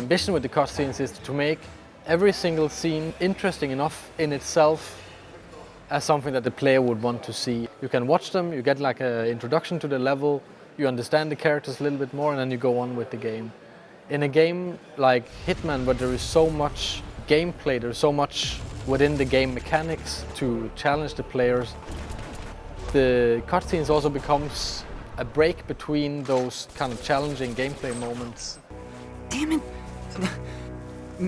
ambition with the cutscenes is to make every single scene interesting enough in itself as something that the player would want to see. You can watch them, you get like an introduction to the level, you understand the characters a little bit more, and then you go on with the game. In a game like Hitman, where there is so much gameplay, there's so much within the game mechanics to challenge the players, the cutscenes also becomes a break between those kind of challenging gameplay moments. Damn it!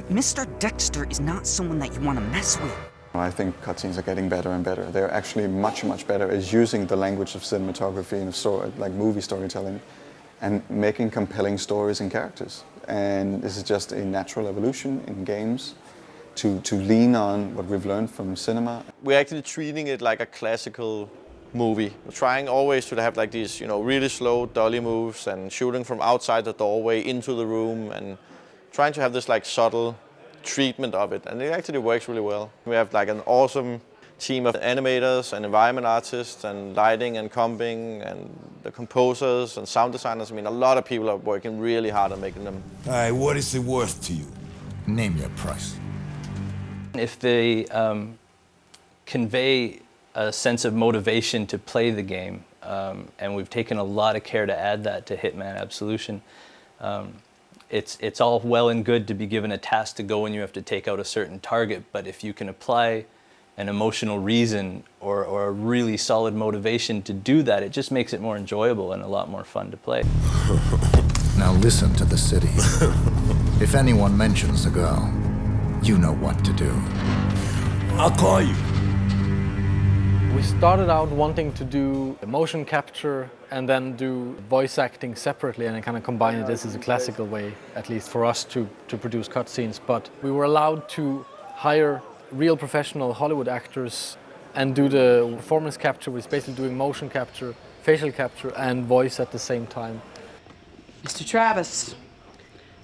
Mr. Dexter is not someone that you want to mess with. I think cutscenes are getting better and better. They're actually much, much better at using the language of cinematography and of like movie storytelling and making compelling stories and characters. And this is just a natural evolution in games to lean on what we've learned from cinema. We're actually treating it like a classical movie. We're trying always to have like these, really slow dolly moves and shooting from outside the doorway into the room and trying to have this like subtle treatment of it, and it actually works really well. We have like an awesome team of animators and environment artists and lighting and comping and the composers and sound designers. I mean, a lot of people are working really hard on making them. All right, what is it worth to you? Name your price. If they convey a sense of motivation to play the game, and we've taken a lot of care to add that to Hitman Absolution, it's all well and good to be given a task to go and you have to take out a certain target, but if you can apply an emotional reason or a really solid motivation to do that, it just makes it more enjoyable and a lot more fun to play. Now listen to the city. If anyone mentions the girl, you know what to do. I'll call you. We started out wanting to do motion capture and then do voice acting separately and kind of combine this as a classical way, at least for us to produce cutscenes. But we were allowed to hire real professional Hollywood actors and do the performance capture, which is basically doing motion capture, facial capture, and voice at the same time. Mr. Travis,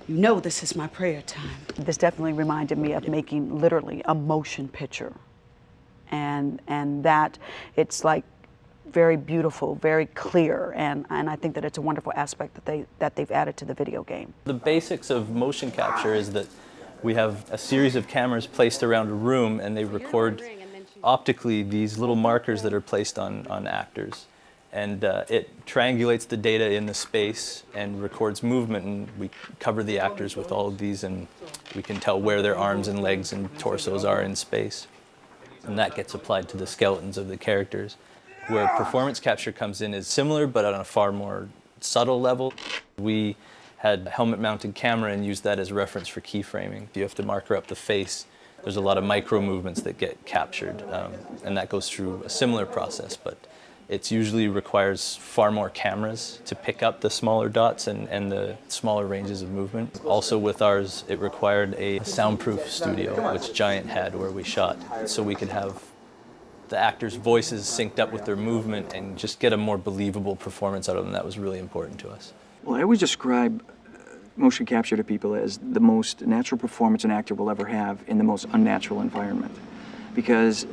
you know this is my prayer time. This definitely reminded me of making literally a motion picture. And that it's like very beautiful, very clear, and I think that it's a wonderful aspect that they've added to the video game. The basics of motion capture is that we have a series of cameras placed around a room and they record optically these little markers that are placed on actors. And it triangulates the data in the space and records movement, and we cover the actors with all of these and we can tell where their arms and legs and torsos are in space. And that gets applied to the skeletons of the characters. Where performance capture comes in is similar, but on a far more subtle level. We had a helmet-mounted camera and used that as reference for keyframing. You have to marker up the face. There's a lot of micro movements that get captured, and that goes through a similar process, but it usually requires far more cameras to pick up the smaller dots and the smaller ranges of movement. Also with ours, it required a soundproof studio, which Giant had, where we shot, so we could have the actors' voices synced up with their movement and just get a more believable performance out of them. That was really important to us. Well, I always describe motion capture to people as the most natural performance an actor will ever have in the most unnatural environment. Because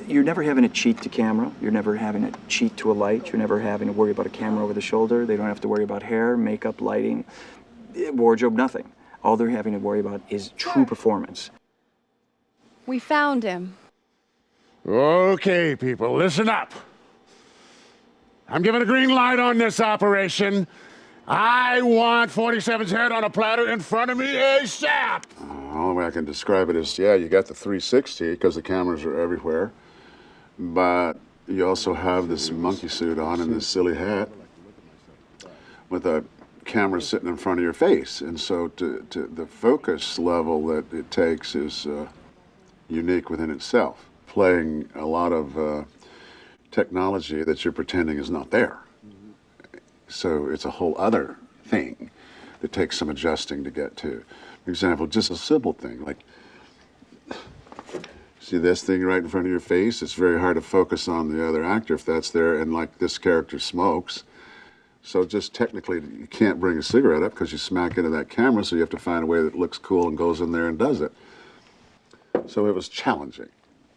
you're never having to cheat to camera, you're never having to cheat to a light, you're never having to worry about a camera over the shoulder, they don't have to worry about hair, makeup, lighting, wardrobe, nothing. All they're having to worry about is true performance. We found him. Okay, people, listen up. I'm giving a green light on this operation. I want 47's head on a platter in front of me ASAP! The only way I can describe it is, yeah, you got the 360 because the cameras are everywhere, but you also have this monkey suit on and this silly hat with a camera sitting in front of your face. And so the focus level that it takes is unique within itself, playing a lot of technology that you're pretending is not there. So it's a whole other thing that takes some adjusting to get to. For example, just a simple thing, like, see this thing right in front of your face? It's very hard to focus on the other actor if that's there, and like this character smokes. So just technically, you can't bring a cigarette up because you smack into that camera, so you have to find a way that looks cool and goes in there and does it. So it was challenging.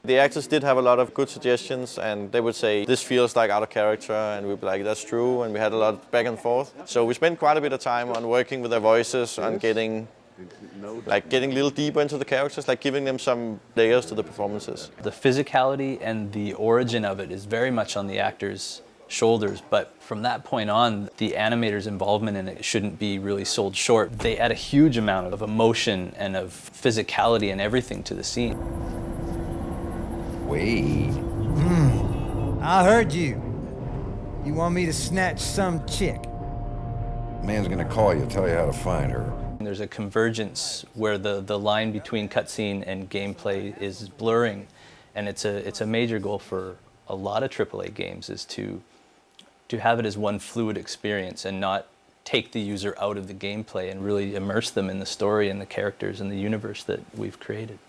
The actors did have a lot of good suggestions, and they would say, this feels like out of character, and we'd be like, that's true, and we had a lot of back and forth. So we spent quite a bit of time on working with their voices, on getting like getting a little deeper into the characters, like giving them some layers to the performances. The physicality and the origin of it is very much on the actors' shoulders, but from that point on, the animators' involvement in it shouldn't be really sold short. They add a huge amount of emotion and of physicality and everything to the scene. Wait. I heard you. You want me to snatch some chick? Man's gonna call you, tell you how to find her. There's a convergence where the line between cutscene and gameplay is blurring, and it's a major goal for a lot of AAA games is to have it as one fluid experience and not take the user out of the gameplay and really immerse them in the story and the characters and the universe that we've created.